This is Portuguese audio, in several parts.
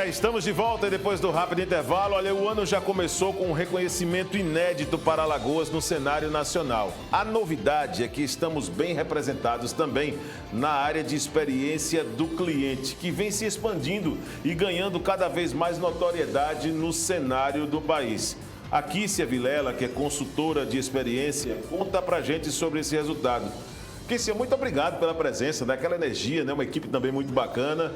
Estamos de volta e depois do rápido intervalo. Olha, o ano já começou com um reconhecimento inédito para Alagoas no cenário nacional. A novidade é que estamos bem representados também na área de experiência do cliente, que vem se expandindo e ganhando cada vez mais notoriedade no cenário do país. A Kícia Vilela, que é consultora de experiência, conta pra gente sobre esse resultado. Kícia, muito obrigado pela presença, daquela energia, né? Uma equipe também muito bacana.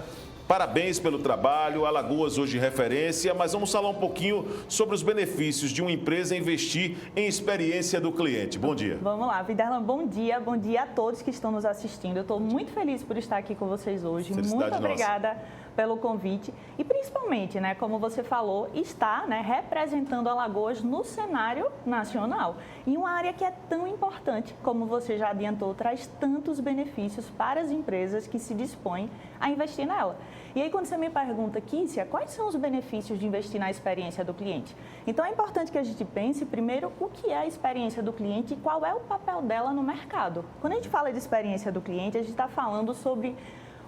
Parabéns pelo trabalho, Alagoas hoje referência, mas vamos falar um pouquinho sobre os benefícios de uma empresa investir em experiência do cliente. Bom dia. Vamos lá, Viderlan, bom dia a todos que estão nos assistindo. Eu estou muito feliz por estar aqui com vocês hoje. Muito obrigada pelo convite e principalmente, né, como você falou, está, né, representando Alagoas no cenário nacional. E uma área que é tão importante, como você já adiantou, traz tantos benefícios para as empresas que se dispõem a investir nela. E aí, quando você me pergunta, Kícia, quais são os benefícios de investir na experiência do cliente? Então, é importante que a gente pense, primeiro, o que é a experiência do cliente e qual é o papel dela no mercado. Quando a gente fala de experiência do cliente, a gente está falando sobre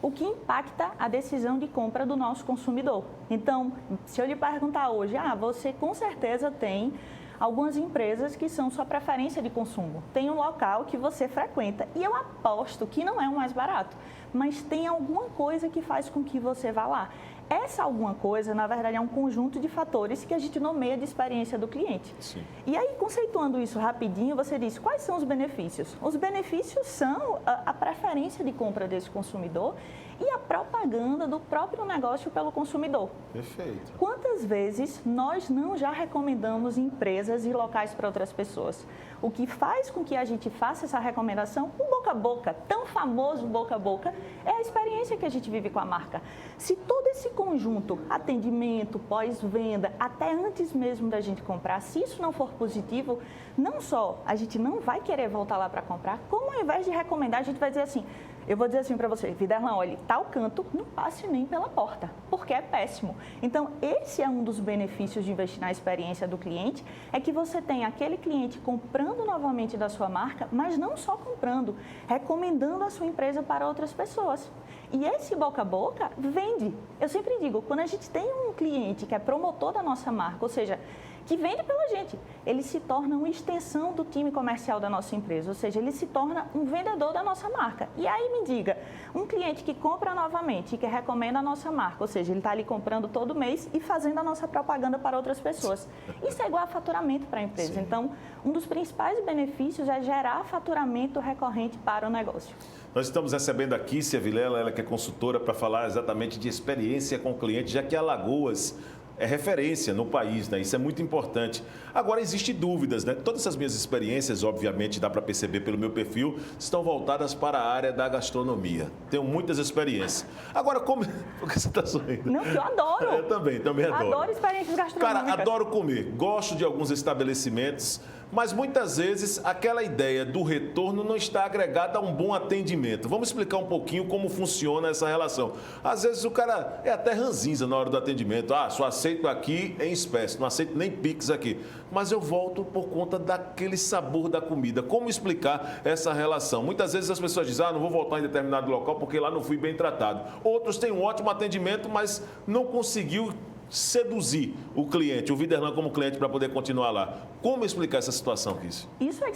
o que impacta a decisão de compra do nosso consumidor. Então, se eu lhe perguntar hoje, você com certeza tem algumas empresas que são sua preferência de consumo. Tem um local que você frequenta e eu aposto que não é o mais barato, mas tem alguma coisa que faz com que você vá lá. Essa alguma coisa, na verdade, é um conjunto de fatores que a gente nomeia de experiência do cliente. Sim. E aí, conceituando isso rapidinho, você diz, quais são os benefícios? Os benefícios são a preferência de compra desse consumidor e a propaganda do próprio negócio pelo consumidor. Perfeito. Quantas vezes nós não já recomendamos empresas e locais para outras pessoas? O que faz com que a gente faça essa recomendação, o boca a boca, tão famoso boca a boca, é a experiência que a gente vive com a marca. Se todo esse conjunto, atendimento, pós-venda, até antes mesmo da gente comprar, se isso não for positivo, não só a gente não vai querer voltar lá para comprar, como ao invés de recomendar, a gente vai dizer assim, eu vou dizer assim para você, Viderlan, olha, tal canto, não passe nem pela porta, porque é péssimo. Então, esse é um dos benefícios de investir na experiência do cliente, é que você tem aquele cliente comprando novamente da sua marca, mas não só comprando, recomendando a sua empresa para outras pessoas. E esse boca a boca vende. Eu sempre digo, quando a gente tem um cliente que é promotor da nossa marca, ou seja, que vende pela gente, ele se torna uma extensão do time comercial da nossa empresa, ou seja, ele se torna um vendedor da nossa marca. E aí me diga, um cliente que compra novamente e que recomenda a nossa marca, ou seja, ele está ali comprando todo mês e fazendo a nossa propaganda para outras pessoas. Isso é igual a faturamento para a empresa. Sim. Então, um dos principais benefícios é gerar faturamento recorrente para o negócio. Nós estamos recebendo a Kícia Vilela, ela que é consultora, para falar exatamente de experiência com o cliente, já que Alagoas é referência no país, né? Isso é muito importante. Agora, existem dúvidas, né? Todas essas minhas experiências, obviamente, dá para perceber pelo meu perfil, estão voltadas para a área da gastronomia. Tenho muitas experiências. Agora, como... Por que você está sorrindo? Não, eu adoro. Eu também adoro. Adoro experiências gastronômicas. Cara, adoro comer. Gosto de alguns estabelecimentos, mas muitas vezes aquela ideia do retorno não está agregada a um bom atendimento. Vamos explicar um pouquinho como funciona essa relação. Às vezes o cara é até ranzinza na hora do atendimento. Só aceito aqui em espécie, não aceito nem Pix aqui. Mas eu volto por conta daquele sabor da comida. Como explicar essa relação? Muitas vezes as pessoas dizem, não vou voltar em determinado local porque lá não fui bem tratado. Outros têm um ótimo atendimento, mas não conseguiu seduzir o cliente, o Viderlan como cliente para poder continuar lá. Como explicar essa situação, Kícia? Isso é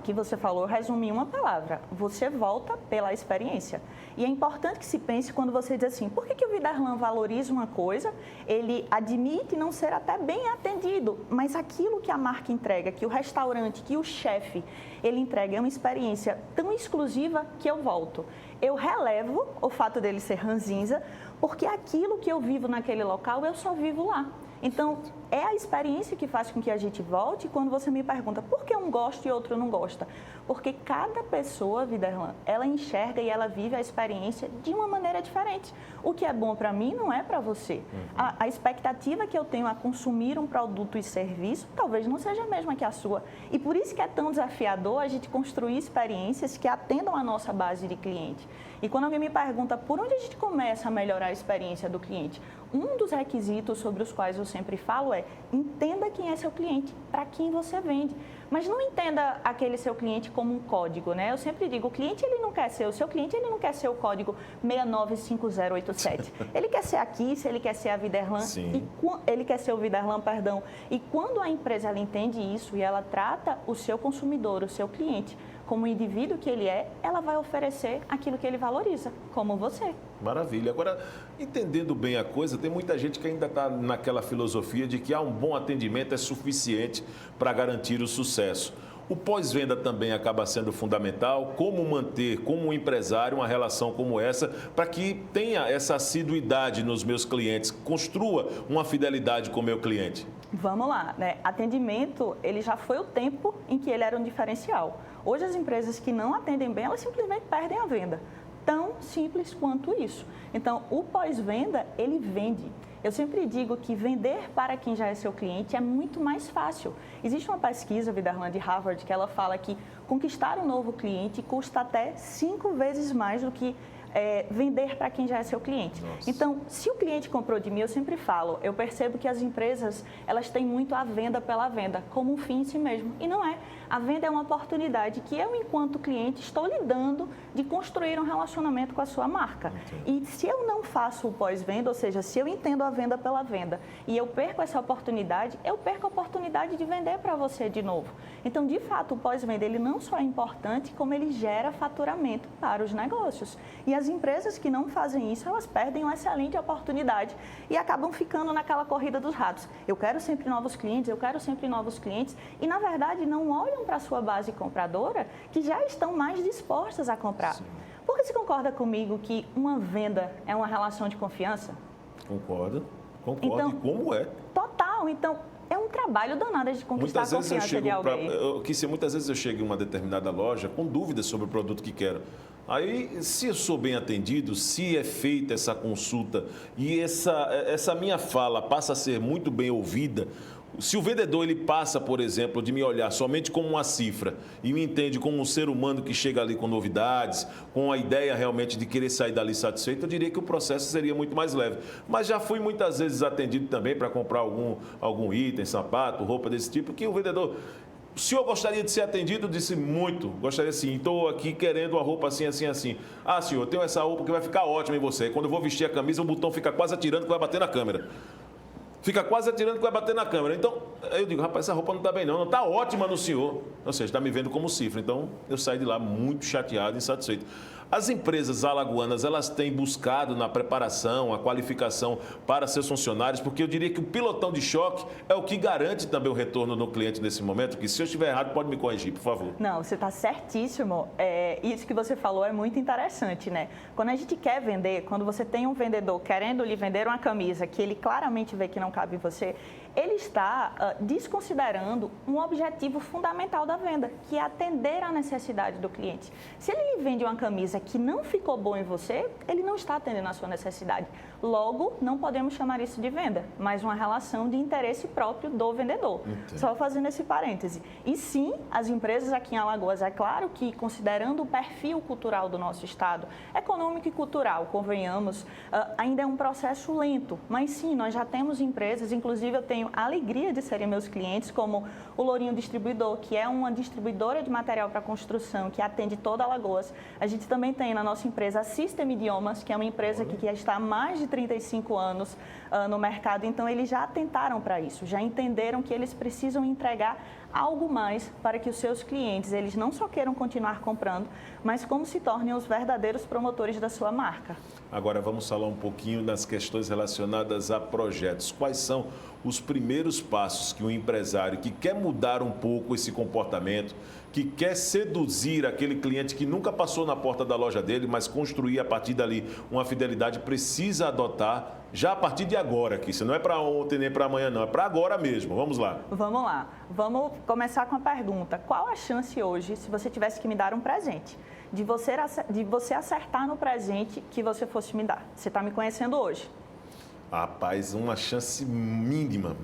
que você falou, resumir uma palavra. Você volta pela experiência. E é importante que se pense quando você diz assim, por que o Viderlan valoriza uma coisa, ele admite não ser até bem atendido, mas aquilo que a marca entrega, que o restaurante, que o chefe, ele entrega é uma experiência tão exclusiva que eu volto. Eu relevo o fato dele ser ranzinza, porque aquilo que eu vivo naquele local, eu só vivo lá. Então, é a experiência que faz com que a gente volte. Quando você me pergunta por que um gosta e outro não gosta, porque cada pessoa, Viderlan, ela enxerga e ela vive a experiência de uma maneira diferente. O que é bom para mim não é para você. A expectativa que eu tenho a consumir um produto e serviço talvez não seja a mesma que a sua. E por isso que é tão desafiador a gente construir experiências que atendam a nossa base de cliente. E quando alguém me pergunta por onde a gente começa a melhorar a experiência do cliente, um dos requisitos sobre os quais eu sempre falo é, entenda quem é seu cliente, para quem você vende. Mas não entenda aquele seu cliente como um código, né? Eu sempre digo, o cliente ele não quer ser, o seu cliente ele não quer ser o código 695087. Ele quer ser a Kiss, ele quer ser a Viderlan, ele quer ser o Viderlan, perdão. E quando a empresa ela entende isso e ela trata o seu consumidor, o seu cliente, como o indivíduo que ele é, ela vai oferecer aquilo que ele valoriza, como você. Maravilha. Agora, entendendo bem a coisa, tem muita gente que ainda está naquela filosofia de que um bom atendimento é suficiente para garantir o sucesso. O pós-venda também acaba sendo fundamental. Como manter, como um empresário, uma relação como essa, para que tenha essa assiduidade nos meus clientes, construa uma fidelidade com o meu cliente? Vamos lá, né? Atendimento, ele já foi o tempo em que ele era um diferencial. Hoje as empresas que não atendem bem, elas simplesmente perdem a venda. Tão simples quanto isso. Então, o pós-venda, ele vende. Eu sempre digo que vender para quem já é seu cliente é muito mais fácil. Existe uma pesquisa, Viderlan, de Harvard, que ela fala que conquistar um novo cliente custa até 5 vezes mais do que vender para quem já é seu cliente. Nossa. Então, se o cliente comprou de mim, eu sempre falo, eu percebo que as empresas, elas têm muito a venda pela venda, como um fim em si mesmo. E não é. A venda é uma oportunidade que eu, enquanto cliente, estou lhe dando de construir um relacionamento com a sua marca. Entendi. E se eu não faço o pós-venda, ou seja, se eu entendo a venda pela venda e eu perco essa oportunidade, eu perco a oportunidade de vender para você de novo. Então, de fato, o pós-venda, ele não só é importante, como ele gera faturamento para os negócios. E as empresas que não fazem isso, elas perdem uma excelente oportunidade e acabam ficando naquela corrida dos ratos. Eu quero sempre novos clientes, eu quero sempre novos clientes e, na verdade, não olham para a sua base compradora que já estão mais dispostas a comprar. Sim. Por que você concorda comigo que uma venda é uma relação de confiança? Concordo. Então, e como é? Total. Então, é um trabalho danado de conquistar a confiança de alguém. Muitas vezes eu chego em uma determinada loja com dúvidas sobre o produto que quero. Aí, se eu sou bem atendido, se é feita essa consulta e essa minha fala passa a ser muito bem ouvida, se o vendedor ele passa, por exemplo, de me olhar somente como uma cifra e me entende como um ser humano que chega ali com novidades, com a ideia realmente de querer sair dali satisfeito, eu diria que o processo seria muito mais leve. Mas já fui muitas vezes atendido também para comprar algum item, sapato, roupa desse tipo, que o vendedor... O senhor gostaria de ser atendido? Eu disse, muito. Gostaria sim. Estou aqui querendo uma roupa assim, assim, assim. Ah, senhor, eu tenho essa roupa que vai ficar ótima em você. Quando eu vou vestir a camisa, o botão fica quase atirando que vai bater na câmera. Fica quase atirando que vai bater na câmera. Então, eu digo, rapaz, essa roupa não está bem não. Não está ótima no senhor. Ou seja, está me vendo como cifra. Então, eu saí de lá muito chateado e insatisfeito. As empresas alagoanas, elas têm buscado na preparação, a qualificação para seus funcionários, porque eu diria que o pilotão de choque é o que garante também o retorno do cliente nesse momento, que se eu estiver errado, pode me corrigir, por favor. Não, você está certíssimo. Isso que você falou é muito interessante, né? Quando a gente quer vender, quando você tem um vendedor querendo lhe vender uma camisa que ele claramente vê que não cabe em você, ele está desconsiderando um objetivo fundamental da venda, que é atender à necessidade do cliente. Se ele lhe vende uma camisa que não ficou boa em você, ele não está atendendo à sua necessidade. Logo, não podemos chamar isso de venda, mas uma relação de interesse próprio do vendedor. Entendi. Só fazendo esse parêntese. E sim, as empresas aqui em Alagoas, é claro que considerando o perfil cultural do nosso estado, econômico e cultural, convenhamos, ainda é um processo lento. Mas sim, nós já temos empresas, inclusive eu tenho a alegria de serem meus clientes, como o Lourinho Distribuidor, que é uma distribuidora de material para construção, que atende toda Alagoas. A gente também tem na nossa empresa a System Idiomas, que é uma empresa que está há mais de 35 anos no mercado. Então, eles já atentaram para isso, já entenderam que eles precisam entregar algo mais para que os seus clientes, eles não só queiram continuar comprando, mas como se tornem os verdadeiros promotores da sua marca. Agora, vamos falar um pouquinho das questões relacionadas a projetos. Quais são os primeiros passos que um empresário que quer mudar um pouco esse comportamento, que quer seduzir aquele cliente que nunca passou na porta da loja dele, mas construir a partir dali uma fidelidade, precisa adotar já a partir de agora, que isso não é para ontem nem para amanhã não, é para agora mesmo. Vamos lá. Vamos lá. Vamos começar com a pergunta. Qual a chance hoje, se você tivesse que me dar um presente, de você acertar no presente que você fosse me dar? Você está me conhecendo hoje. Rapaz, uma chance mínima,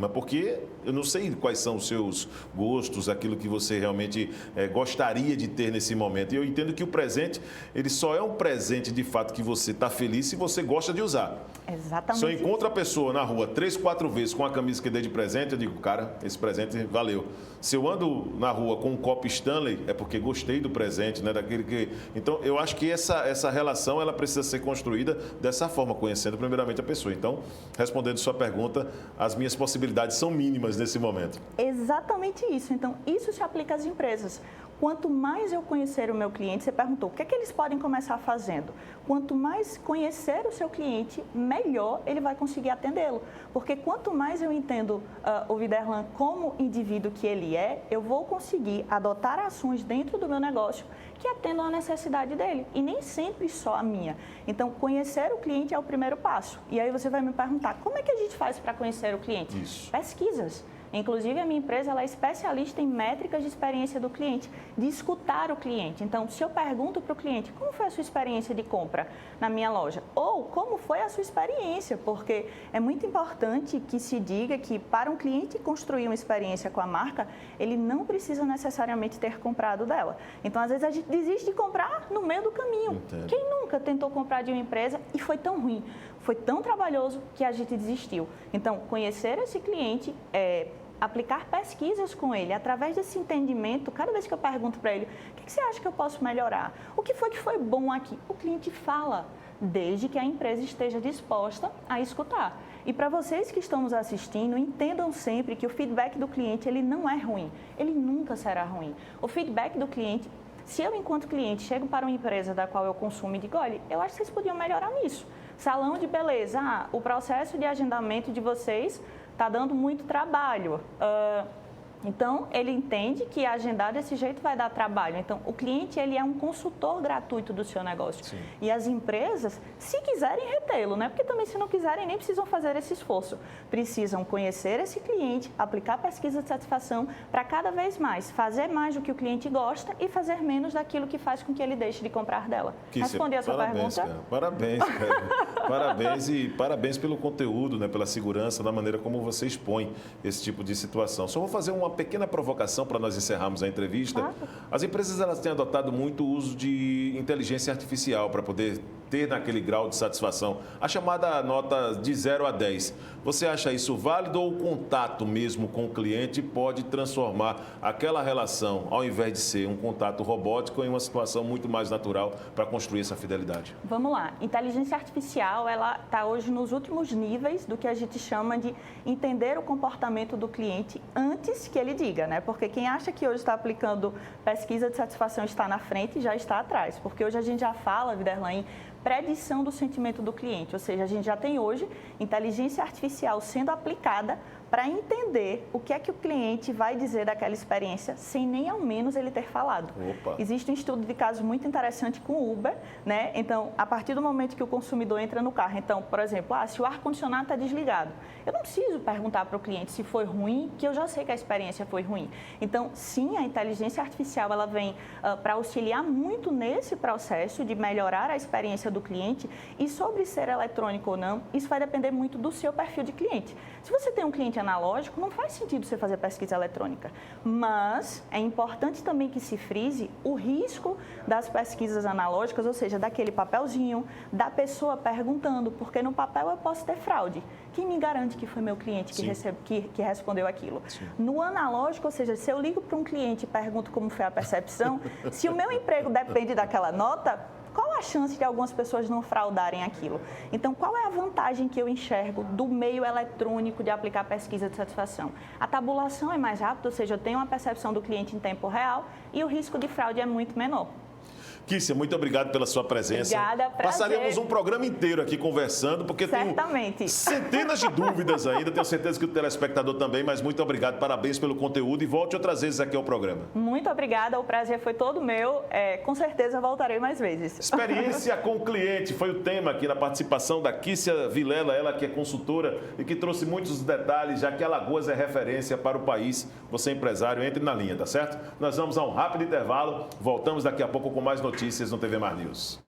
porque eu não sei quais são os seus gostos, aquilo que você realmente gostaria de ter nesse momento. E eu entendo que o presente, ele só é um presente de fato que você está feliz se você gosta de usar. Exatamente. Se eu encontro a pessoa na rua 3, 4 vezes com a camisa que eu dei de presente, eu digo, cara, esse presente valeu. Se eu ando na rua com um copo Stanley, é porque gostei do presente, né? Daquele que... Então, eu acho que essa relação, ela precisa ser construída dessa forma, conhecendo primeiramente a pessoa. Então, respondendo sua pergunta, as minhas possibilidades são mínimas nesse momento. Exatamente isso. Então, isso se aplica às empresas. Quanto mais eu conhecer o meu cliente, você perguntou, o que é que eles podem começar fazendo? Quanto mais conhecer o seu cliente, melhor ele vai conseguir atendê-lo. Porque quanto mais eu entendo o Viderlan como indivíduo que ele é, eu vou conseguir adotar ações dentro do meu negócio que atendam a necessidade dele. E nem sempre só a minha. Então, conhecer o cliente é o primeiro passo. E aí você vai me perguntar, como é que a gente faz para conhecer o cliente? Isso. Pesquisas. Inclusive, a minha empresa ela é especialista em métricas de experiência do cliente, de escutar o cliente. Então, se eu pergunto para o cliente, como foi a sua experiência de compra na minha loja? Ou, como foi a sua experiência? Porque é muito importante que se diga que, para um cliente construir uma experiência com a marca, ele não precisa necessariamente ter comprado dela. Então, às vezes, a gente desiste de comprar no meio do caminho. Entendo. Quem nunca tentou comprar de uma empresa e foi tão ruim, foi tão trabalhoso que a gente desistiu? Então, conhecer esse cliente aplicar pesquisas com ele, através desse entendimento, cada vez que eu pergunto para ele, o que você acha que eu posso melhorar? O que foi bom aqui? O cliente fala, desde que a empresa esteja disposta a escutar. E para vocês que estão nos assistindo, entendam sempre que o feedback do cliente, ele não é ruim, ele nunca será ruim. O feedback do cliente, se eu, enquanto cliente, chego para uma empresa da qual eu consumo e digo, olha, eu acho que vocês podiam melhorar nisso. Salão de beleza, o processo de agendamento de vocês está dando muito trabalho. Então, ele entende que agendar desse jeito vai dar trabalho. Então, o cliente ele é um consultor gratuito do seu negócio. Sim. E as empresas, se quiserem retê-lo, né? Porque também se não quiserem, nem precisam fazer esse esforço. Precisam conhecer esse cliente, aplicar pesquisa de satisfação para cada vez mais fazer mais do que o cliente gosta e fazer menos daquilo que faz com que ele deixe de comprar dela. Respondi a sua pergunta? Cara. Parabéns, cara. Parabéns e parabéns pelo conteúdo, né? Pela segurança, da maneira como você expõe esse tipo de situação. Só vou fazer uma pequena provocação para nós encerrarmos a entrevista. Claro. As empresas elas têm adotado muito o uso de inteligência artificial para poder ter naquele grau de satisfação a chamada nota de 0 a 10. Você acha isso válido ou o contato mesmo com o cliente pode transformar aquela relação, ao invés de ser um contato robótico, em uma situação muito mais natural para construir essa fidelidade? Vamos lá. Inteligência artificial, ela está hoje nos últimos níveis do que a gente chama de entender o comportamento do cliente antes que ele diga, né? Porque quem acha que hoje está aplicando pesquisa de satisfação está na frente, já está atrás. Porque hoje a gente já fala, Viderlan, em predição do sentimento do cliente. Ou seja, a gente já tem hoje inteligência artificial sendo aplicada para entender o que é que o cliente vai dizer daquela experiência sem nem ao menos ele ter falado. Opa. Existe um estudo de caso muito interessante com o Uber, né? Então, a partir do momento que o consumidor entra no carro, então, por exemplo, se o ar-condicionado está desligado, eu não preciso perguntar para o cliente se foi ruim, que eu já sei que a experiência foi ruim. Então, sim, a inteligência artificial ela vem para auxiliar muito nesse processo de melhorar a experiência do cliente, e sobre ser eletrônico ou não, isso vai depender muito do seu perfil de cliente. Se você tem um cliente analógico, não faz sentido você fazer pesquisa eletrônica, mas é importante também que se frise o risco das pesquisas analógicas, ou seja, daquele papelzinho, da pessoa perguntando, porque no papel eu posso ter fraude. Quem me garante que foi meu cliente que respondeu aquilo? Sim. No analógico, ou seja, se eu ligo para um cliente e pergunto como foi a percepção, se o meu emprego depende daquela nota, qual a chance de algumas pessoas não fraudarem aquilo? Então, qual é a vantagem que eu enxergo do meio eletrônico de aplicar pesquisa de satisfação? A tabulação é mais rápida, ou seja, eu tenho uma percepção do cliente em tempo real e o risco de fraude é muito menor. Kícia, muito obrigado pela sua presença. Obrigada, prazer. Passaríamos um programa inteiro aqui conversando, porque certamente tenho centenas de dúvidas ainda, tenho certeza que o telespectador também, mas muito obrigado, parabéns pelo conteúdo e volte outras vezes aqui ao programa. Muito obrigada, o prazer foi todo meu, com certeza voltarei mais vezes. Experiência com o cliente foi o tema aqui na participação da Kícia Vilela, ela que é consultora e que trouxe muitos detalhes, já que Alagoas é referência para o país. Você é empresário, entre na linha, tá certo? Nós vamos a um rápido intervalo, voltamos daqui a pouco com mais notícias no TV Mar News.